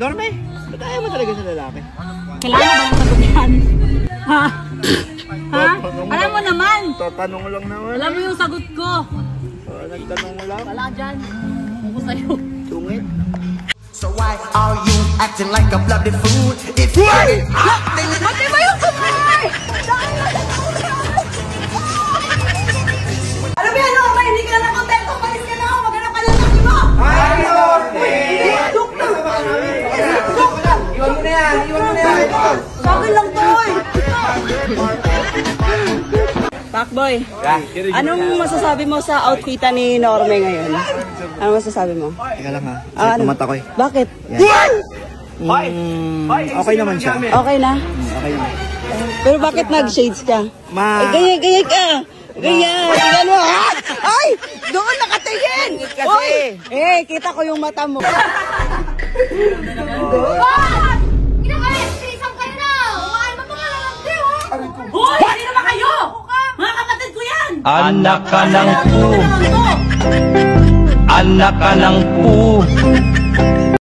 Norme, ba't ayaw mo talaga sa lalaki? Kailangan ba ng sagot yan? Ha? Ha? Alam mo naman! Tatanong lang naman. Alam mo yung sagot ko! Nagtanong mo lang? Wala dyan. Ako sa'yo. Tungit. So why are you acting like a bloody fool? If you Pati ba yung kumay? Ano ba yan? Okay, hindi ka na kontento. Malis ka na ako. Maghanap ka ng laki mo. Ay, Norme! Iwan mo na yan. Iwan mo na yan. Sa akin lang to eh. Pakboy, anong masasabi mo sa outfitan ni Norme ngayon? Ano masasabi mo? Teka lang ha. Ano? Tumata ko eh. Bakit? Okay naman siya. Okay na? Okay naman. Pero bakit nag-shades ka? Ma... Ganyan ka! Ganyan! Tingnan mo! Ay! Doon nakatingin! Kasi! Kita ko yung mata mo. Sinisang kayo na. Umaan mo mga lalagdi, ha? Hoy! Hindi naman kayo! Mga kapatid ko yan! Anak ka ng pu. Anak ka ng pu.